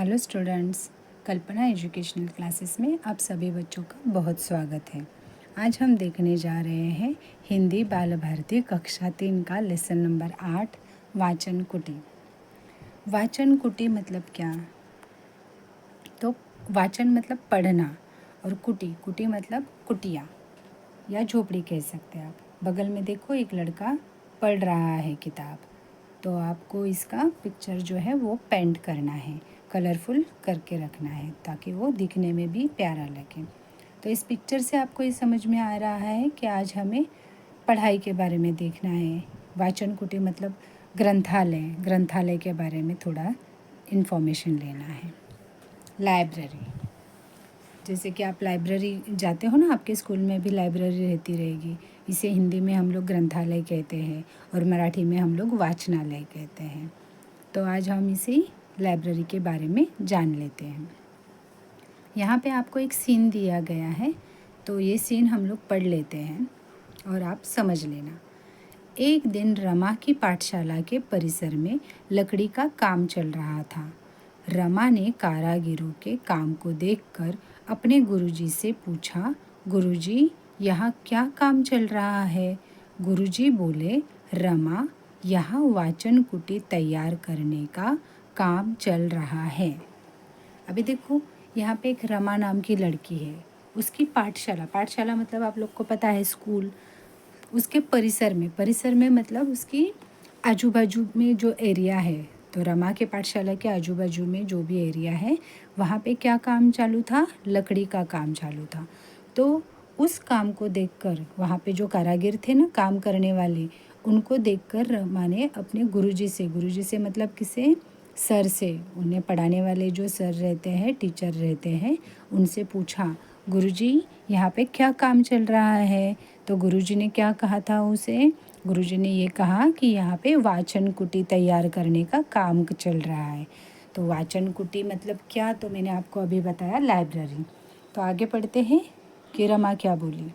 Hello students, कल्पना educational classes में आप सभी बच्चों का बहुत स्वागत है। आज हम देखने जा रहे हैं हिंदी बाल भारती कक्षा 3 का लेसन नंबर 8 वाचन कुटी। वाचन कुटी मतलब क्या? तो वाचन मतलब पढ़ना और कुटी कुटी मतलब कुटिया या झोपड़ी कह सकते हैं आप। बगल में देखो एक लड़का पढ़ रहा है किताब, तो आपको इसका पिक्चर जो है वो पेंट करना है, कलरफुल करके रखना है ताकि वो दिखने में भी प्यारा लगे। तो इस पिक्चर से आपको ये समझ में आ रहा है कि आज हमें पढ़ाई के बारे में देखना है। वाचन कुटी मतलब ग्रंथालय के बारे में थोड़ा इन्फॉर्मेशन लेना है। लाइब्रेरी, जैसे कि आप लाइब्रेरी जाते हो ना, आपके स्कूल में भी लाइब्रेरी रहती रहेगी। इसे हिंदी में हम लोग ग्रंथालय कहते हैं और मराठी में हम लोग वाचनालय कहते हैं। तो आज हम इसी लाइब्रेरी के बारे में जान लेते हैं। यहाँ पे आपको एक सीन दिया गया है, तो ये सीन हम लोग पढ़ लेते हैं और आप समझ लेना। एक दिन रमा की पाठशाला के परिसर में लकड़ी का काम चल रहा था। रमा ने कारागिरों के काम को देखकर अपने गुरुजी से पूछा, गुरुजी, यहाँ क्या काम चल रहा है? गुरुजी बोले, रमा, यहाँ वाचन कुटी तैयार करने का काम चल रहा है। अभी देखो, यहाँ पे एक रमा नाम की लड़की है। उसकी पाठशाला मतलब आप लोग को पता है स्कूल, उसके परिसर में मतलब उसकी आजू बाजू में जो एरिया है, तो रमा के पाठशाला के आजू बाजू में जो भी एरिया है वहाँ पे क्या काम चालू था? लकड़ी का काम चालू था। तो उस काम को देखकर वहाँ पे जो कारागिर थे ना, काम करने वाले, उनको देखकर रमा ने अपने गुरुजी से मतलब किसे? सर से, उन्हें पढ़ाने वाले जो सर रहते हैं, टीचर रहते हैं, उनसे पूछा, गुरुजी, यहाँ पे क्या काम चल रहा है? तो गुरुजी ने क्या कहा था उसे? गुरुजी ने ये कहा कि यहाँ पे वाचन कुटी तैयार करने का काम चल रहा है। तो वाचन कुटी मतलब क्या? तो मैंने आपको अभी बताया, लाइब्रेरी। तो आगे पढ़ते हैं कि रमा क्या बोली।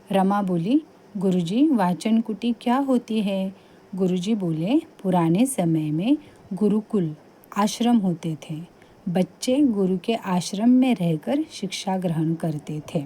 रमा बोली, गुरुजी, वाचन कुटी क्या होती है? गुरुजी बोले, पुराने समय में गुरुकुल आश्रम होते थे। बच्चे गुरु के आश्रम में रहकर शिक्षा ग्रहण करते थे।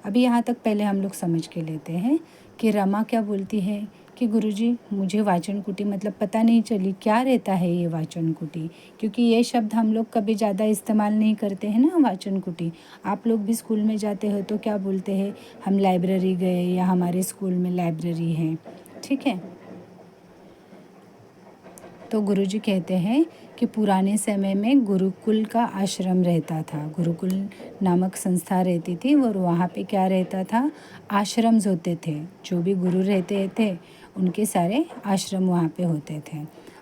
अभी यहाँ तक पहले हम लोग समझ के लेते हैं कि रमा क्या बोलती है कि गुरुजी, मुझे वाचन कुटी मतलब पता नहीं चली, क्या रहता है ये वाचन कुटी? क्योंकि ये शब्द हम लोग कभी ज़्यादा इस्तेमाल नहीं करते हैं ना, वाचन कुटी। आप लोग भी स्कूल में जाते हो तो क्या बोलते हैं? हम लाइब्रेरी गए या हमारे स्कूल में लाइब्रेरी है, ठीक है। तो गुरुजी कहते हैं कि पुराने समय में गुरुकुल का आश्रम रहता था। गुरुकुल नामक संस्था रहती थी और वहाँ पे क्या रहता था? आश्रम्स होते थे। जो भी गुरु रहते थे उनके सारे आश्रम वहाँ पे होते थे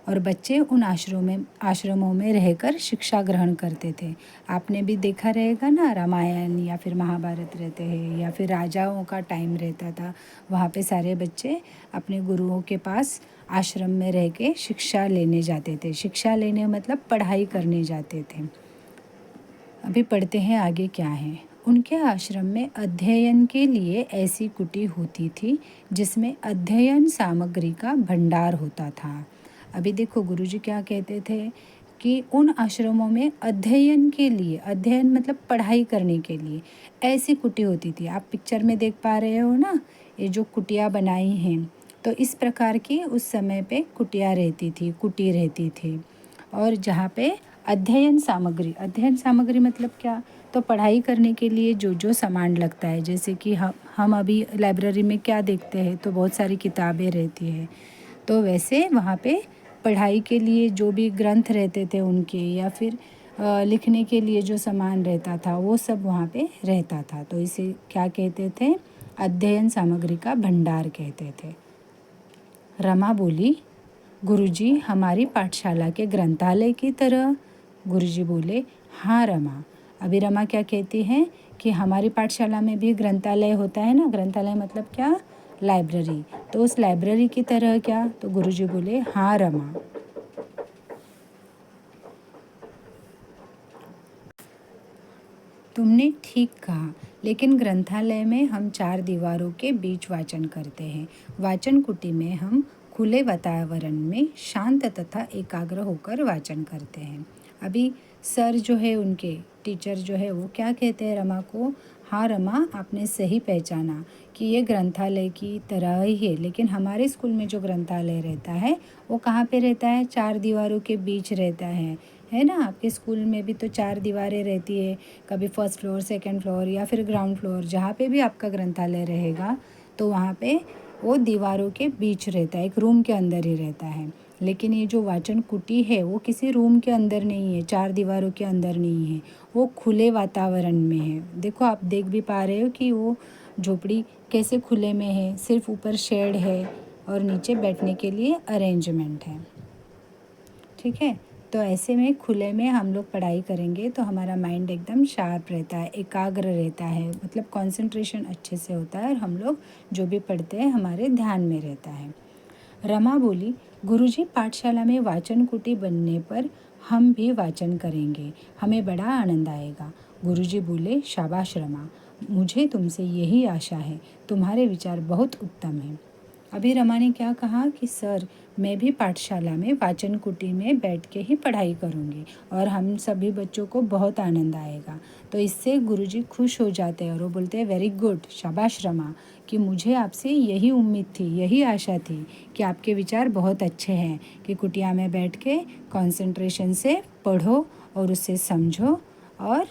और बच्चे उन आश्रमों में रहकर शिक्षा ग्रहण करते थे। आपने भी देखा रहेगा ना, रामायण या फिर महाभारत रहते हैं या फिर राजाओं का टाइम रहता था, वहाँ पे सारे बच्चे अपने गुरुओं के पास आश्रम में रह के शिक्षा लेने जाते थे। शिक्षा लेने मतलब पढ़ाई करने जाते थे। अभी पढ़ते हैं आगे क्या है। उनके आश्रम में अध्ययन के लिए ऐसी कुटी होती थी जिसमें अध्ययन सामग्री का भंडार होता था। अभी देखो, गुरुजी क्या कहते थे कि उन आश्रमों में अध्ययन के लिए, अध्ययन मतलब पढ़ाई करने के लिए ऐसी कुटी होती थी। आप पिक्चर में देख पा रहे हो ना, ये जो कुटिया बनाई हैं, तो इस प्रकार की उस समय पे कुटिया रहती थी, कुटी रहती थी। और जहाँ पे अध्ययन सामग्री मतलब क्या? तो पढ़ाई करने के लिए जो जो सामान लगता है, जैसे कि हम अभी लाइब्रेरी में क्या देखते हैं, तो बहुत सारी किताबें रहती है। तो वैसे वहाँ पे पढ़ाई के लिए जो भी ग्रंथ रहते थे उनके, या फिर लिखने के लिए जो सामान रहता था, वो सब वहाँ पे रहता था। तो इसे क्या कहते थे? अध्ययन सामग्री का भंडार कहते थे। रमा बोली, गुरुजी, हमारी पाठशाला के ग्रंथालय की तरह? गुरुजी बोले, हाँ रमा। अभी रमा क्या कहती हैं कि हमारी पाठशाला में भी ग्रंथालय होता है ना। ग्रंथालय मतलब क्या? लाइब्रेरी। तो उस लाइब्रेरी की तरह क्या? तो गुरुजी बोले, हाँ रमा। तुमने ठीक कहा, लेकिन ग्रंथालय में हम 4 दीवारों के बीच वाचन करते हैं। वाचन कुटी में हम खुले वातावरण में शांत तथा एकाग्र होकर वाचन करते हैं। अभी सर जो है उनके टीचर जो है वो क्या कहते हैं रमा को, हाँ रमा आपने सही पहचाना कि ये ग्रंथालय की तरह ही है, लेकिन हमारे स्कूल में जो ग्रंथालय रहता है वो कहाँ पे रहता है, 4 दीवारों के बीच रहता है ना। आपके स्कूल में भी तो 4 दीवारें रहती है, कभी फर्स्ट फ्लोर, सेकंड फ्लोर या फिर ग्राउंड फ्लोर, जहाँ पे भी आपका ग्रंथालय रहेगा तो वहाँ पे वो दीवारों के बीच रहता है, एक रूम के अंदर ही रहता है। लेकिन ये जो वाचन कुटी है वो किसी रूम के अंदर नहीं है, 4 दीवारों के अंदर नहीं है, वो खुले वातावरण में है। देखो आप देख भी पा रहे हो कि वो झोपड़ी कैसे खुले में है, सिर्फ ऊपर शेड है और नीचे बैठने के लिए अरेंजमेंट है। ठीक है, तो ऐसे में खुले में हम लोग पढ़ाई करेंगे तो हमारा माइंड एकदम शार्प रहता है, एकाग्र रहता है, मतलब कंसंट्रेशन अच्छे से होता है और हम लोग जो भी पढ़ते हैं हमारे ध्यान में रहता है। रमा बोली, गुरुजी पाठशाला में वाचन कुटी बनने पर हम भी वाचन करेंगे, हमें बड़ा आनंद आएगा। गुरुजी बोले, शाबाश रमा, मुझे तुमसे यही आशा है, तुम्हारे विचार बहुत उत्तम हैं। अभी रमा ने क्या कहा कि सर मैं भी पाठशाला में वाचन कुटी में बैठ के ही पढ़ाई करूँगी और हम सभी बच्चों को बहुत आनंद आएगा। तो इससे गुरुजी खुश हो जाते हैं और वो बोलते हैं, वेरी गुड, शाबाश रमा, कि मुझे आपसे यही उम्मीद थी, यही आशा थी कि आपके विचार बहुत अच्छे हैं कि कुटिया में बैठ के कंसंट्रेशन से पढ़ो और उससे समझो और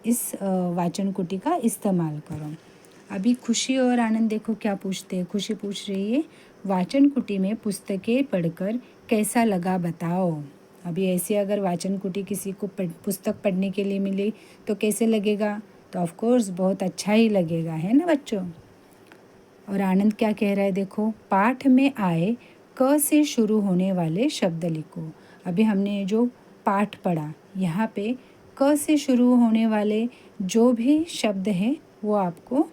इस वाचन कुटी का इस्तेमाल करो। अभी खुशी और आनंद देखो क्या पूछते हैं। खुशी पूछ रही है, वाचन कुटी में पुस्तकें पढ़कर कैसा लगा बताओ। अभी ऐसे अगर वाचन कुटी किसी को पुस्तक पढ़ने के लिए मिली तो कैसे लगेगा, तो ऑफ कोर्स बहुत अच्छा ही लगेगा, है ना बच्चों। और आनंद क्या कह रहा है देखो, पाठ में आए क से शुरू होने वाले शब्द लिखो। अभी हमने जो पाठ पढ़ा यहाँ पे क से शुरू होने वाले जो भी शब्द हैं वो आपको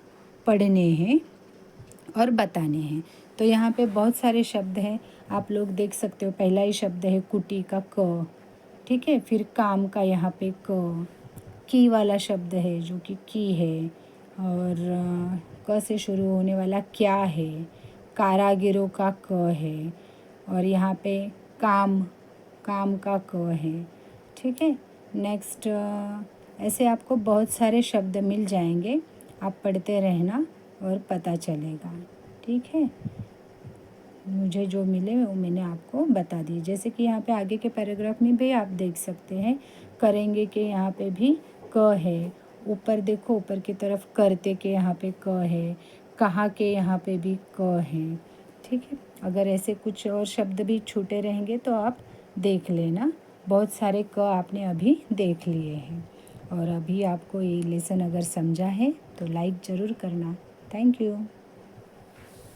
पढ़ने हैं और बताने हैं। तो यहाँ पे बहुत सारे शब्द हैं, आप लोग देख सकते हो। पहला ही शब्द है कुटी का क, ठीक है। फिर काम का यहाँ पे की वाला शब्द है जो कि की है। और क से शुरू होने वाला क्या है, कारागिरों का क है। और यहाँ पे काम, काम का क है, ठीक है। नेक्स्ट ऐसे आपको बहुत सारे शब्द मिल जाएंगे, आप पढ़ते रहना और पता चलेगा, ठीक है। मुझे जो मिले वो मैंने आपको बता दिए। जैसे कि यहाँ पे आगे के पैराग्राफ में भी आप देख सकते हैं, करेंगे के यहाँ पे भी क है। ऊपर देखो, ऊपर की तरफ करते के यहाँ पे क है, कहाँ के यहाँ पे भी क है, ठीक है। अगर ऐसे कुछ और शब्द भी छूटे रहेंगे तो आप देख लेना। बहुत सारे क आपने अभी देख लिए हैं। और अभी आपको ये लेसन अगर समझा है तो लाइक ज़रूर करना। Thank you.